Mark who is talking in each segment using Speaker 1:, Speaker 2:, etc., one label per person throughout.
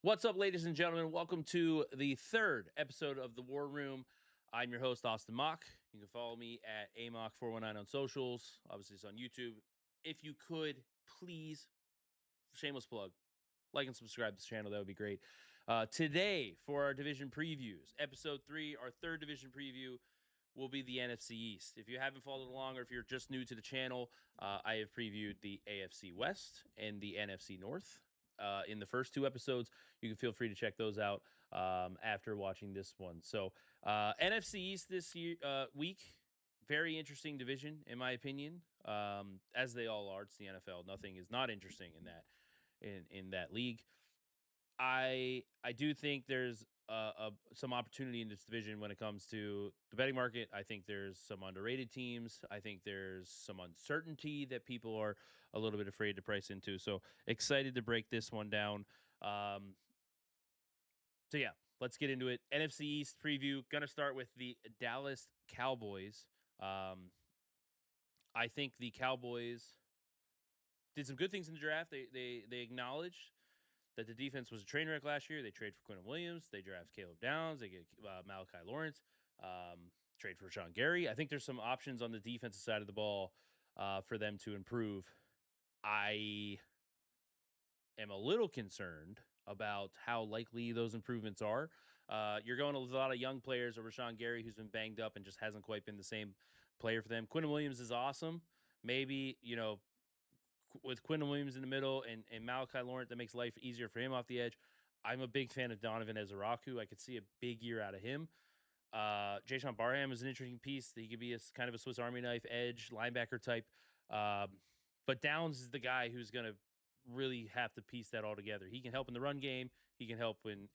Speaker 1: What's up, ladies and gentlemen? Welcome to the third episode of The War Room. I'm your host, Austin Mock. You can follow me at AMOC419 on socials. Obviously, it's on YouTube. If you could, please, shameless plug, like and subscribe to this channel. That would be great. Today, for our division previews, episode 3, our third division preview will be the NFC East. If you haven't followed along or if you're just new to the channel, I have previewed the AFC West and the NFC North. In the first two episodes. You can feel free to check those out after watching this one. So NFC East this week, very interesting division in my opinion, as they all are. It's the NFL. Nothing is not interesting in that league. I do think there's some opportunity in this division when it comes to the betting market. I think there's some underrated teams. I think there's some uncertainty that people are a little bit afraid to price into. So excited to break this one down. So yeah, let's get into it. NFC East preview. Gonna start with the Dallas Cowboys. I think the Cowboys did some good things in the draft. They acknowledged that the defense was a train wreck last year. They trade for Quinn Williams. They draft Caleb Downs. They get Malachi Lawrence. Trade for Sean Gary. I think there's some options on the defensive side of the ball for them to improve. I am a little concerned about how likely those improvements are. You're going with a lot of young players over Sean Gary, who's been banged up and just hasn't quite been the same player for them. Quinn Williams is awesome. Maybe, with Quinn Williams in the middle and Malachi Lawrence, that makes life easier for him off the edge. I'm a big fan of Donovan Ezaraku. I could see a big year out of him. Jayden Barham is an interesting piece. He could be a kind of a Swiss Army knife edge linebacker type. But Downs is the guy who's going to really have to piece that all together. He can help in the run game. He can help in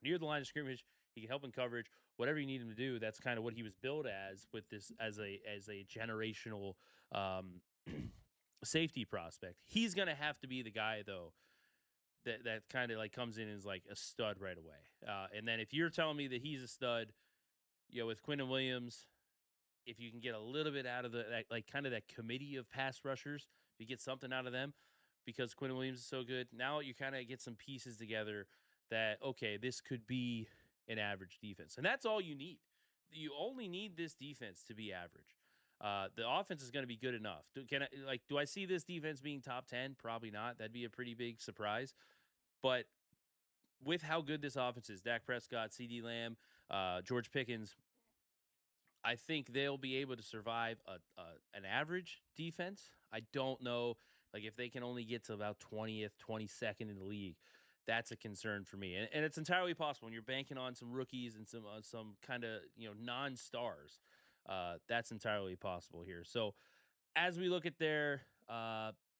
Speaker 1: near the line of scrimmage. He can help in coverage. Whatever you need him to do, that's kind of what he was built as with this as a generational safety prospect. He's going to have to be the guy though that kind of like comes in as like a stud right away. And then if you're telling me that he's a stud, with Quinn and Williams, if you can get a little bit out of that committee of pass rushers, if you get something out of them, because Quinn Williams is so good, now you kind of get some pieces together that, okay, this could be an average defense. And that's all you need. You only need this defense to be average. The offense is going to be good enough. Do I see this defense being top 10? Probably not. That'd be a pretty big surprise. But with how good this offense is, Dak Prescott, CD Lamb, George Pickens, I think they'll be able to survive an average defense. I don't know, if they can only get to about 20th, 22nd in the league, that's a concern for me. And it's entirely possible when you're banking on some rookies and some kind of non-stars. That's entirely possible here. So as we look at their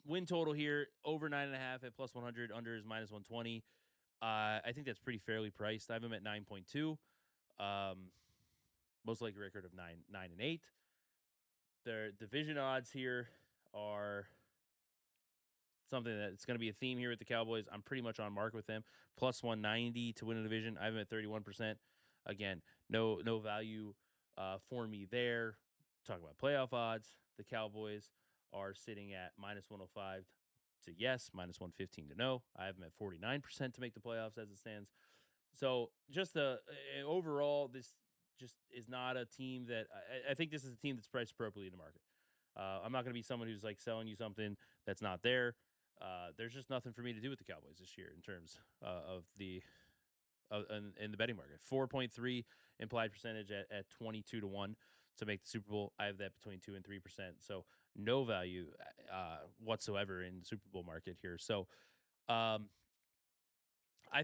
Speaker 1: win total here, over 9.5 at plus 100, under is minus 120. I think that's pretty fairly priced. I have them at 9.2. Most likely record of 9-8. Their division odds here are something that's going to be a theme here with the Cowboys. I'm pretty much on mark with them. Plus 190 to win a division. I have them at 31%. Again, no value for me there. Talk about playoff odds. The Cowboys are sitting at minus 105 to yes, minus 115 to no. I have them at 49% to make the playoffs as it stands. So just overall, this just is not a team that I think this is a team that's priced appropriately in the market. I'm not going to be someone who's like selling you something that's not there. There's just nothing for me to do with the Cowboys this year in terms of the in the betting market. 4.3 implied percentage at 22 to 1 to make the Super Bowl. I have that between 2 and 3%. So no value whatsoever in the Super Bowl market here. So I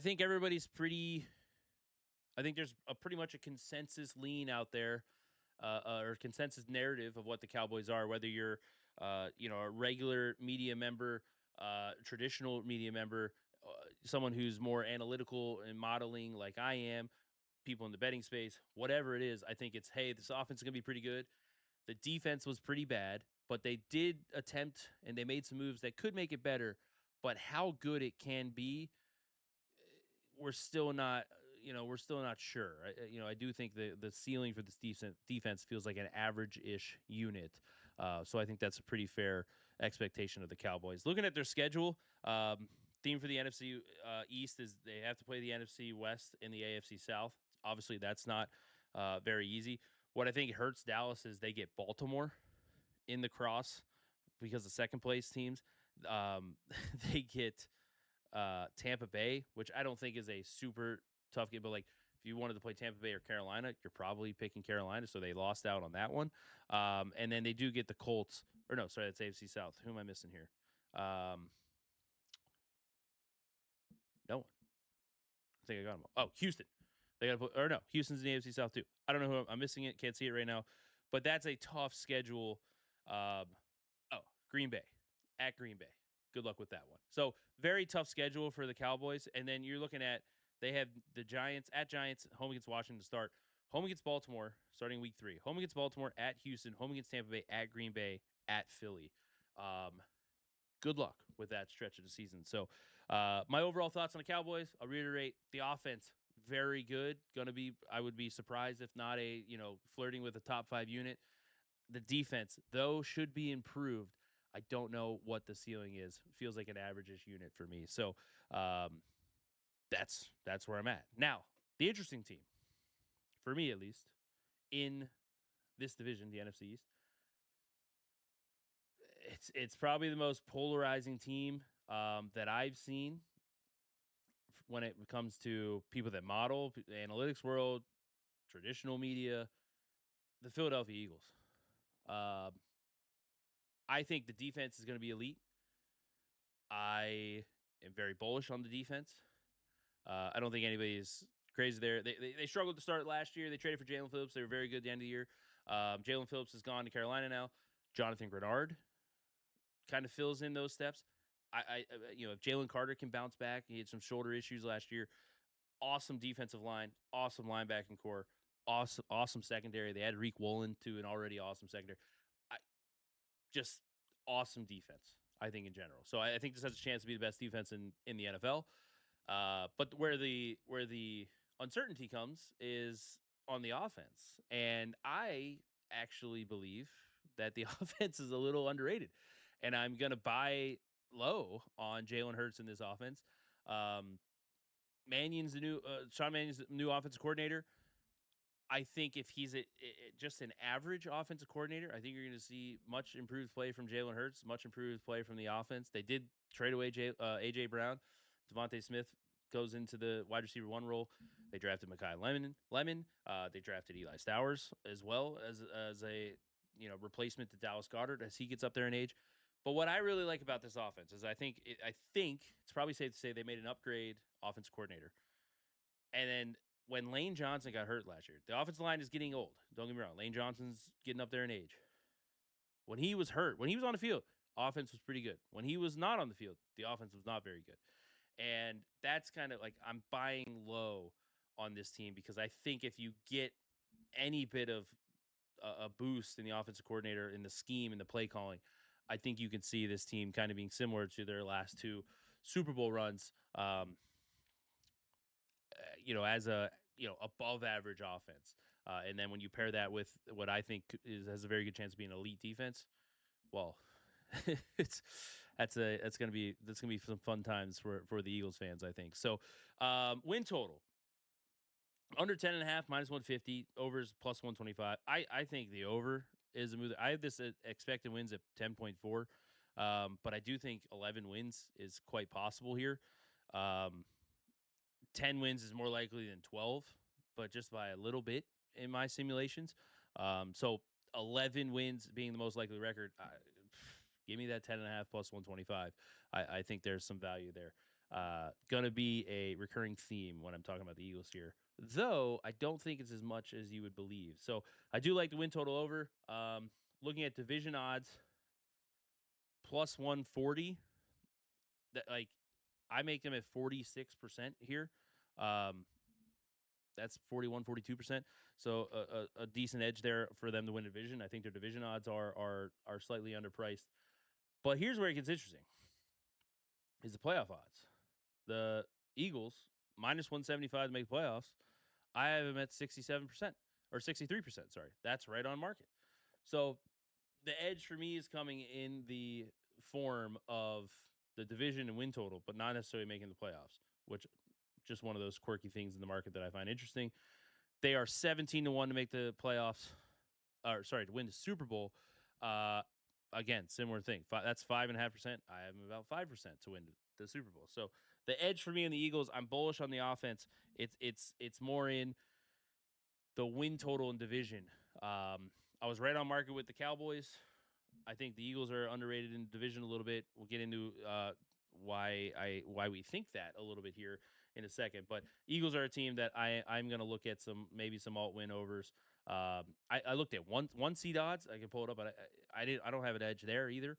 Speaker 1: think everybody's pretty. I think there's pretty much a consensus lean out there, or consensus narrative of what the Cowboys are. Whether you're, a regular media member, traditional media member, someone who's more analytical and modeling like I am, people in the betting space, whatever it is, I think it's, hey, this offense is going to be pretty good. The defense was pretty bad, but they did attempt and they made some moves that could make it better. But how good it can be, we're still not sure. I do think the ceiling for this defense feels like an average-ish unit. So I think that's a pretty fair expectation of the Cowboys. Looking at their schedule, theme for the NFC East is they have to play the NFC West and the AFC South. Obviously, that's not very easy. What I think hurts Dallas is they get Baltimore in the cross because the second place teams. They get Tampa Bay, which I don't think is a super tough game, but like if you wanted to play Tampa Bay or Carolina, you're probably picking Carolina, so they lost out on that one. And then they do get the Colts, or no, sorry, that's AFC South. Who am I missing here? No one. I think I got them all. Oh, Houston. They got to put, or no, Houston's in the AFC South too. I don't know who I'm missing it. Can't see it right now, but that's a tough schedule. Green Bay at Green Bay. Good luck with that one. So very tough schedule for the Cowboys, and then you're looking at they have the Giants at Giants, home against Washington to start, home against Baltimore starting week 3, home against Baltimore at Houston, home against Tampa Bay at Green Bay at Philly. Good luck with that stretch of the season. So my overall thoughts on the Cowboys, I'll reiterate the offense, very good. I would be surprised if not flirting with a top 5 unit. The defense, though, should be improved. I don't know what the ceiling is. It feels like an average-ish unit for me. So that's where I'm at. Now, the interesting team, for me at least, in this division, the NFC East, it's probably the most polarizing team that I've seen when it comes to people that model, the analytics world, traditional media, the Philadelphia Eagles. I think the defense is going to be elite. I am very bullish on the defense. I don't think anybody is crazy there. They struggled to start last year. They traded for Jalen Phillips. They were very good at the end of the year. Jalen Phillips has gone to Carolina now. Jonathan Grenard kind of fills in those steps. If Jalen Carter can bounce back, he had some shoulder issues last year. Awesome defensive line, awesome linebacking core, awesome secondary. They had Reek Woolen to an already awesome secondary. Just awesome defense, I think, in general. So I think this has a chance to be the best defense in the NFL. But where the uncertainty comes is on the offense. And I actually believe that the offense is a little underrated. And I'm going to buy low on Jalen Hurts in this offense. Sean Mannion's the new offensive coordinator. I think if he's just an average offensive coordinator, I think you're going to see much improved play from Jalen Hurts, much improved play from the offense. They did trade away A.J. Brown. Devontae Smith goes into the wide receiver 1 role. They drafted Mekhi Lemon. They drafted Eli Stowers as well as a replacement to Dallas Goedert as he gets up there in age. But what I really like about this offense is I think it's probably safe to say they made an upgrade offensive coordinator. And then when Lane Johnson got hurt last year, the offensive line is getting old. Don't get me wrong. Lane Johnson's getting up there in age. When he was hurt, when he was on the field, offense was pretty good. When he was not on the field, the offense was not very good. And that's kind of like I'm buying low on this team because I think if you get any bit of a boost in the offensive coordinator, in the scheme, in the play calling, I think you can see this team kind of being similar to their last 2 Super Bowl runs. As a above average offense, and then when you pair that with what I think has a very good chance of being an elite defense, well, that's gonna be some fun times for the Eagles fans, I think. So, win total under 10.5 minus 150, overs plus 125. I think the over is a move. I have this expected wins at 10.4, but I do think 11 wins is quite possible here. 10 wins is more likely than 12, but just by a little bit in my simulations. So 11 wins being the most likely record. Give me that 10.5 plus 125. I think there's some value there. Going to be a recurring theme when I'm talking about the Eagles here, though I don't think it's as much as you would believe. So I do like the win total over. Looking at division odds, plus 140. That I make them at 46% here. That's 41, 42%. So a decent edge there for them to win division. I think their division odds are slightly underpriced. But here's where it gets interesting. Is the playoff odds. The Eagles, minus 175 to make playoffs. I have them at 67% or 63%. Sorry. That's right on market. So the edge for me is coming in the form of the division and win total, but not necessarily making the playoffs, which just one of those quirky things in the market that I find interesting. They are 17-1 to make the playoffs, or sorry, to win the Super Bowl. Again, similar thing. That's 5.5%. I am about 5% to win the Super Bowl. So the edge for me in the Eagles, I'm bullish on the offense. It's more in the win total and division. I was right on market with the Cowboys. I think the Eagles are underrated in the division a little bit. We'll get into why we think that a little bit here in a second. But Eagles are a team that I'm going to look at maybe some alt win overs. I looked at one seed odds. I can pull it up, but I don't have an edge there either.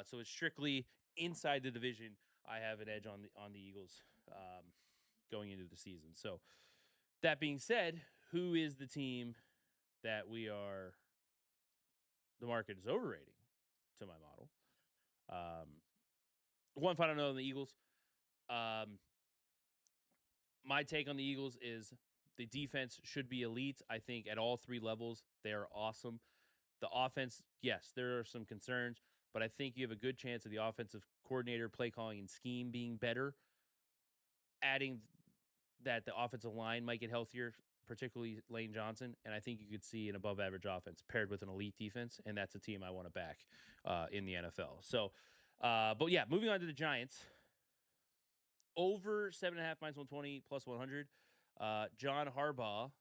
Speaker 1: So it's strictly inside the division. I have an edge on the Eagles going into the season. So that being said, who is the team that the market is overrating to my model? One final note on the Eagles. My take on the Eagles is the defense should be elite. I think at all three levels, they are awesome. The offense, yes, there are some concerns, but I think you have a good chance of the offensive coordinator, play calling, and scheme being better. Adding that the offensive line might get healthier, particularly Lane Johnson, and I think you could see an above-average offense paired with an elite defense, and that's a team I want to back in the NFL. So, but yeah, moving on to the Giants. Over 7.5 minus 120 plus 100. John Harbaugh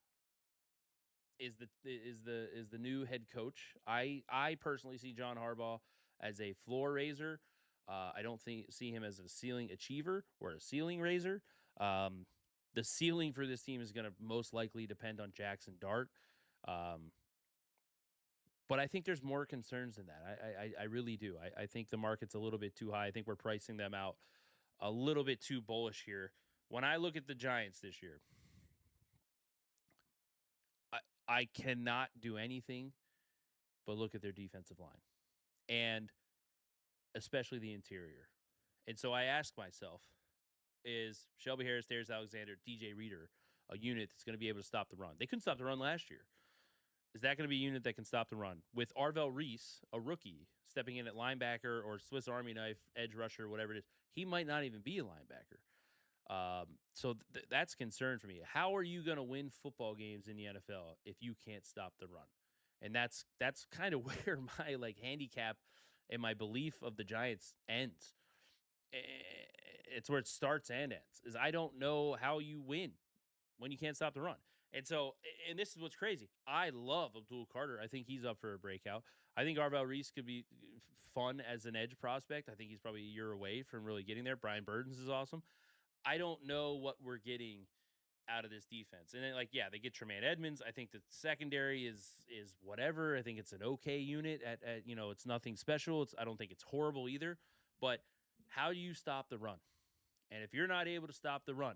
Speaker 1: is the new head coach. I personally see John Harbaugh as a floor raiser. I don't see him as a ceiling achiever or a ceiling raiser. The ceiling for this team is going to most likely depend on Jackson Dart. But I think there's more concerns than that. I really do. I think the market's a little bit too high. I think we're pricing them out a little bit too bullish here. When I look at the Giants this year, I cannot do anything but look at their defensive line and especially the interior. And so I ask myself, is Shelby Harris, Darius Alexander, DJ Reader a unit that's going to be able to stop the run? They couldn't stop the run last year. Is that going to be a unit that can stop the run? With Arvell Reese, a rookie, stepping in at linebacker or Swiss Army knife, edge rusher, whatever it is, he might not even be a linebacker. So that's concern for me. How are you going to win football games in the NFL if you can't stop the run? And that's kind of where my handicap and my belief of the Giants ends. It's where it starts and ends. Is I don't know how you win when you can't stop the run. And so, and this is what's crazy. I love Abdul Carter. I think he's up for a breakout. I think Arvell Reese could be fun as an edge prospect. I think he's probably a year away from really getting there. Brian Burdens is awesome. I don't know what we're getting out of this defense. And then, they get Tremaine Edmonds. I think the secondary is whatever. I think it's an okay unit at it's nothing special. I don't think it's horrible either. But how do you stop the run? And if you're not able to stop the run,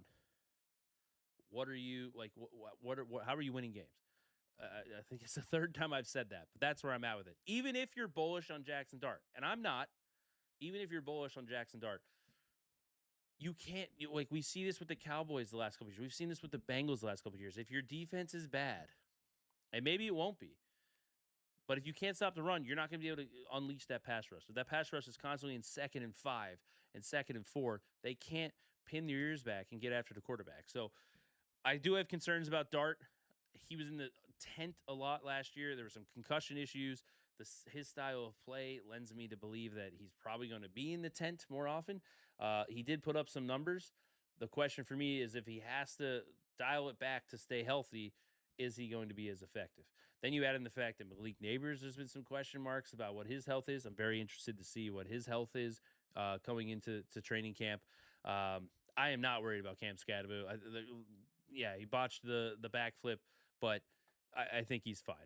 Speaker 1: what are you how are you winning games? I think it's the third time I've said that, but that's where I'm at with it. Even if you're bullish on Jackson Dart, and I'm not, even if you're bullish on Jackson Dart, you can't, we see this with the Cowboys the last couple of years. We've seen this with the Bengals the last couple of years. If your defense is bad, and maybe it won't be, but if you can't stop the run, you're not going to be able to unleash that pass rush. If that pass rush is constantly in 2nd and 5 and 2nd and 4, they can't pin their ears back and get after the quarterback. So I do have concerns about Dart. He was in the tent a lot last year. There were some concussion issues. His style of play lends me to believe that he's probably going to be in the tent more often. He did put up some numbers. The question for me is if he has to dial it back to stay healthy, is he going to be as effective? Then you add in the fact that Malik Neighbors, there's been some question marks about what his health is. I'm very interested to see what his health is coming into training camp. I am not worried about Cam Scadaboo. He botched the backflip, but I think he's fine.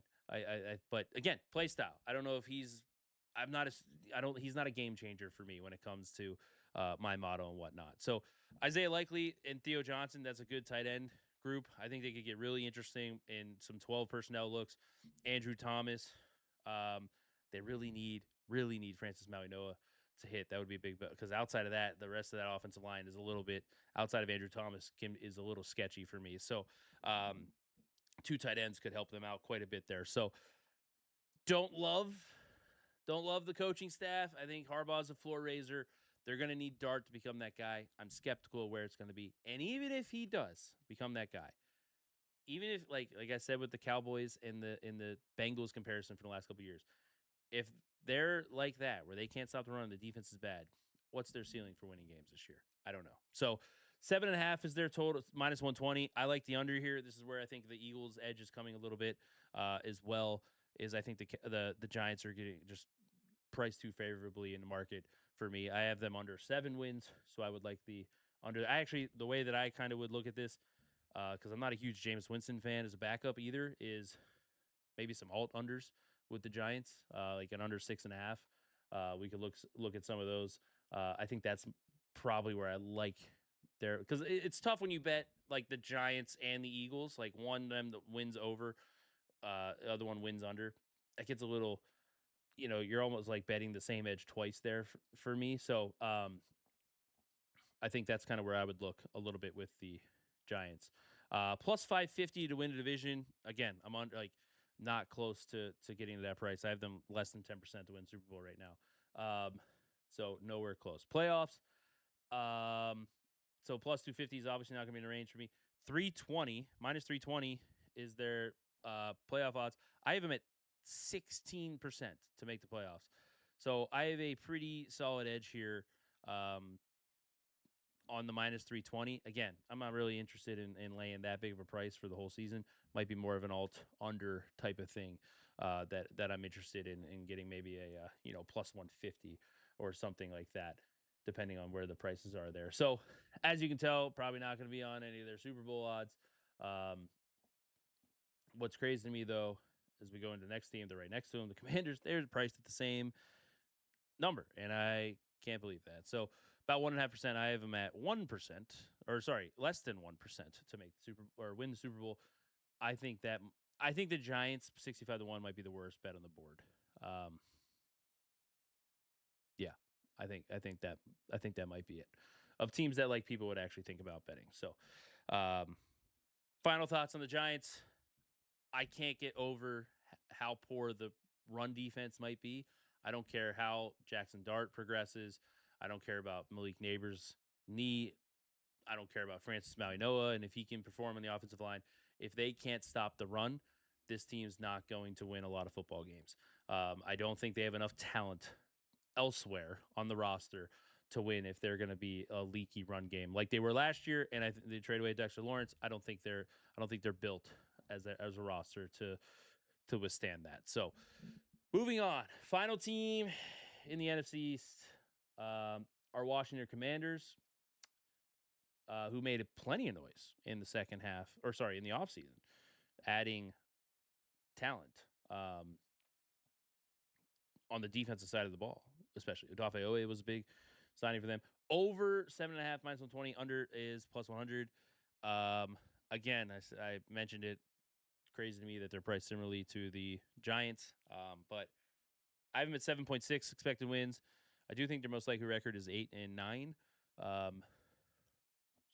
Speaker 1: But again, play style. I don't know if he's not a game changer for me when it comes to my motto and whatnot. So Isaiah Likely and Theo Johnson, that's a good tight end group. I think they could get really interesting in some 12 personnel looks. Andrew Thomas, they really need Francis Mauigoa to hit. That would be a big, because outside of that, the rest of that offensive line is a little bit, outside of Andrew Thomas, is a little sketchy for me. So 2 tight ends could help them out quite a bit there. So don't love the coaching staff. I think Harbaugh's a floor raiser. They're going to need Dart to become that guy. I'm skeptical of where it's going to be. And even if he does become that guy, even if like I said with the Cowboys and the Bengals comparison for the last couple of years, if they're like that where they can't stop the run and the defense is bad, what's their ceiling for winning games this year? I don't know. So 7.5 is their total, minus 120. I like the under here. This is where I think the Eagles' edge is coming a little bit as well. Is I think the Giants are getting just priced too favorably in the market for me. I have them under 7 wins, so I would like the under. I actually, the way that I kind of would look at this, because I'm not a huge Jameis Winston fan as a backup either, is maybe some alt unders with the Giants, like an under 6.5. We could look at some of those. I think that's probably where I like there, because it's tough when you bet like the Giants and the Eagles, like one of them that wins over, the other one wins under. It gets a little, you're almost like betting the same edge twice there for me. So I think that's kind of where I would look a little bit with the Giants. Plus 550 to win a division. Again, I'm on like not close to getting to that price. I have them less than 10% to win Super Bowl right now. So nowhere close. Playoffs. So plus 250 is obviously not going to be in the range for me. 320, minus 320 is their playoff odds. I have them at 16% to make the playoffs. So I have a pretty solid edge here on the minus 320. Again, I'm not really interested in laying that big of a price for the whole season. Might be more of an alt under type of thing that I'm interested in getting maybe a plus 150 or something like that, depending on where the prices are there. So as you can tell, probably not going to be on any of their Super Bowl odds. What's crazy to me though, as we go into the next team, they're right next to them. The Commanders, they're priced at the same number, and I can't believe that. So about 1.5%. I have them at 1%, or sorry, less than 1% to make the Super or win the Super Bowl. I think the Giants 65-1 might be the worst bet on the board. Yeah, I think that might be it of teams that like people would actually think about betting. So, final thoughts on the Giants. I can't get over how poor the run defense might be. I don't care how Jackson Dart progresses. I don't care about Malik Neighbors' knee. I don't care about Francis Malinoa and if he can perform on the offensive line. If they can't stop the run, this team's not going to win a lot of football games. I don't think they have enough talent elsewhere on the roster to win if they're going to be a leaky run game like they were last year. And they trade away Dexter Lawrence. I don't think they're built as a roster to withstand that. So moving on, final team in the NFC East are Washington Commanders, who made plenty of noise in the second half, or sorry, in the offseason, adding talent on the defensive side of the ball, especially. Odafe Owe was a big signing for them. Over 7.5 minus 120. Under is plus 100. Again, I mentioned it. Crazy to me that they're priced similarly to the Giants, but I have them at 7.6 expected wins. I do think their most likely record is 8-9.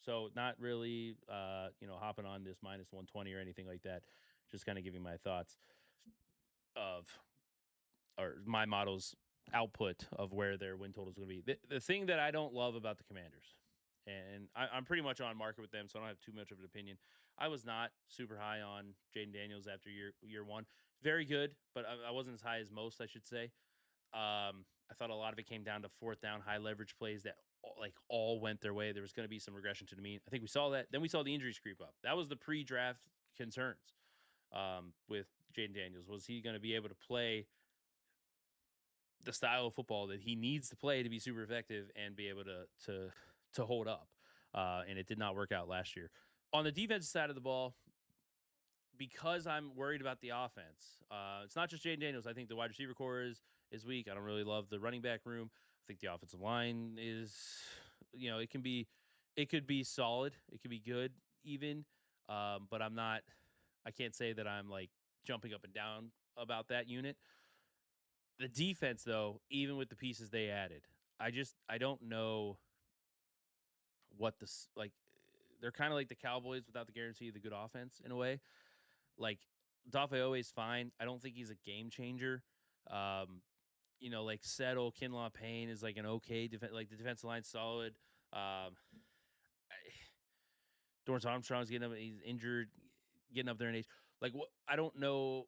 Speaker 1: So not really, hopping on this minus 120 or anything like that. Just kind of giving my thoughts of, or my model's output of where their win total is going to be. The thing that I don't love about the Commanders, and I'm pretty much on market with them, so I don't have too much of an opinion. I was not super high on Jayden Daniels after year one. Very good, but I wasn't as high as most, I should say. I thought a lot of it came down to fourth down, high leverage plays that all went their way. There was going to be some regression to the mean. I think we saw that. Then we saw the injuries creep up. That was the pre-draft concerns with Jayden Daniels. Was he going to be able to play the style of football that he needs to play to be super effective and be able to hold up? And it did not work out last year. On the defensive side of the ball, because I'm worried about the offense, it's not just Jayden Daniels. I think the wide receiver core is weak. I don't really love the running back room. I think the offensive line is, it could be solid. It could be good even. But I can't say that I'm like jumping up and down about that unit. The defense, though, even with the pieces they added, I don't know what this like. They're kind of like the Cowboys without the guarantee of the good offense in a way. Like Odafe Owe is fine. I don't think he's a game changer. like Settle, Kinlaw, Payne is like an okay like the defensive line's solid. Dorrance Armstrong's getting up, he's injured, getting up there in age. Like what? I don't know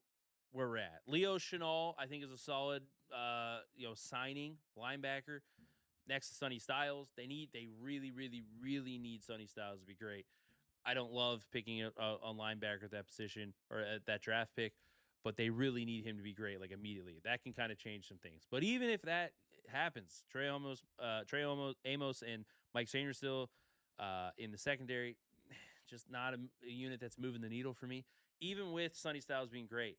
Speaker 1: where we're at. Leo Chenal, I think, is a solid, signing linebacker next to Sonny Styles. They really, really, really need Sonny Styles to be great. I don't love picking a linebacker at that position or at that draft pick, but they really need him to be great, like immediately. That can kind of change some things. But even if that happens, Amos, and Mike Sainristil in the secondary, just not a unit that's moving the needle for me. Even with Sonny Styles being great,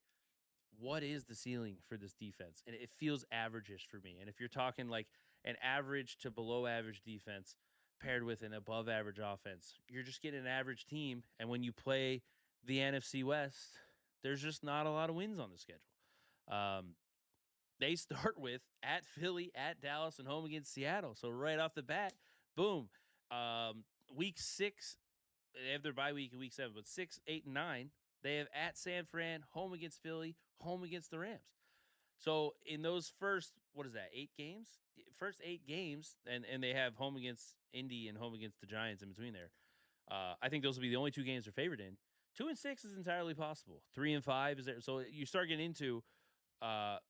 Speaker 1: what is the ceiling for this defense? And it feels average-ish for me. And if you're talking like an average to below average defense paired with an above average offense, you're just getting an average team. And when you play the NFC West, there's just not a lot of wins on the schedule. They start with at Philly, at Dallas, and home against Seattle. So right off the bat, boom. Week 6, they have their bye week in week 7, but 6, 8, and 9, they have at San Fran, home against Philly, home against the Rams. So in those first, 8 games? First 8 games, and they have home against Indy and home against the Giants in between there. I think those will be the only 2 games they're favored in. 2 and 6 is entirely possible. 3 and 5 is there. So you start getting into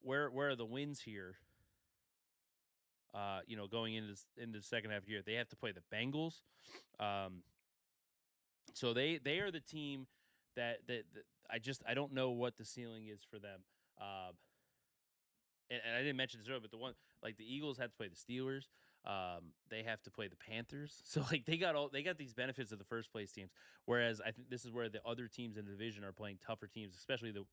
Speaker 1: where are the wins here? Going into the second half of the year, they have to play the Bengals. So they are the team that I don't know what the ceiling is for them. And I didn't mention this earlier, but the one like the Eagles had to play the Steelers. They have to play the Panthers. So like they got these benefits of the first place teams. Whereas I think this is where the other teams in the division are playing tougher teams, especially the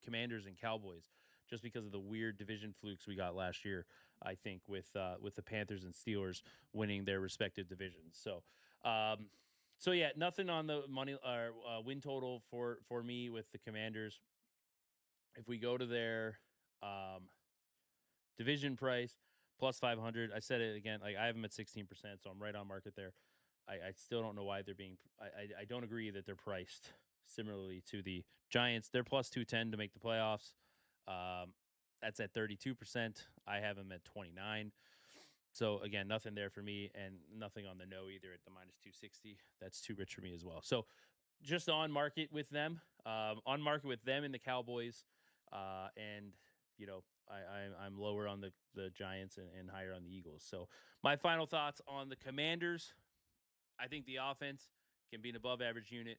Speaker 1: Commanders and Cowboys, just because of the weird division flukes we got last year. I think with the Panthers and Steelers winning their respective divisions. So yeah, nothing on the money or win total for me with the Commanders. If we go to their division price plus 500, I said it again. Like I have them at 16%, so I'm right on market there. I still don't know why they're being. I don't agree that they're priced similarly to the Giants. They're plus 210 to make the playoffs. That's at 32%. I have them at 29. So again, nothing there for me, and nothing on the no either at the minus 260. That's too rich for me as well. So just on market with them, and the Cowboys, and I'm lower on the Giants and higher on the Eagles. So my final thoughts on the Commanders: I think the offense can be an above average unit.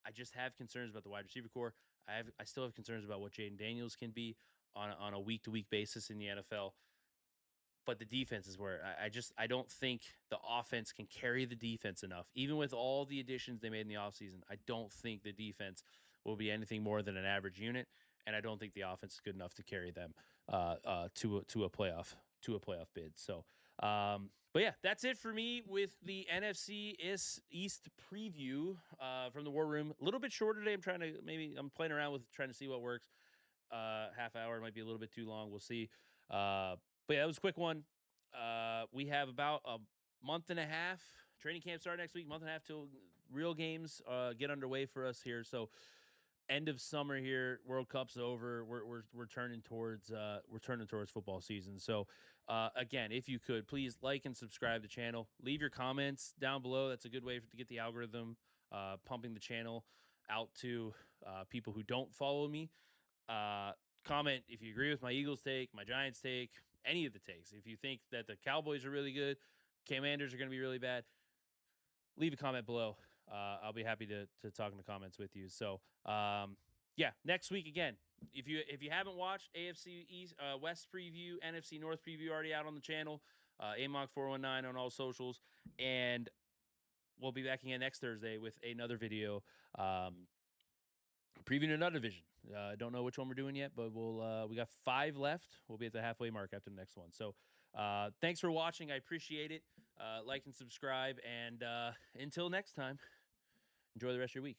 Speaker 1: I just have concerns about the wide receiver core. I still have concerns about what Jayden Daniels can be on a week to week basis in the NFL. But the defense is where I don't think the offense can carry the defense enough. Even with all the additions they made in the offseason, I don't think the defense will be anything more than an average unit, and I don't think the offense is good enough to carry them to a playoff bid. So, but yeah, that's it for me with the NFC East preview from the War Room. A little bit shorter today. I'm playing around with trying to see what works. Half hour might be a little bit too long. We'll see. But yeah, that was a quick one. We have about a month and a half. Training camp start next week. Month and a half till real games get underway for us here. So end of summer here. World Cup's over. We're turning towards football season. So again, if you could please like and subscribe to the channel. Leave your comments down below. That's a good way to get the algorithm pumping the channel out to people who don't follow me. Comment if you agree with my Eagles take, my Giants take, any of the takes. If you think that the Cowboys are really good, Commanders are going to be really bad, leave a comment below. I'll be happy to talk in the comments with you. So, yeah, next week again. If you haven't watched AFC East West preview, NFC North preview already out on the channel, AMOG419 on all socials, and we'll be back again next Thursday with another video. Previewing another division. I don't know which one we're doing yet, but we got 5 left. We'll be at the halfway mark after the next one. So thanks for watching. I appreciate it. Like and subscribe. And until next time, enjoy the rest of your week.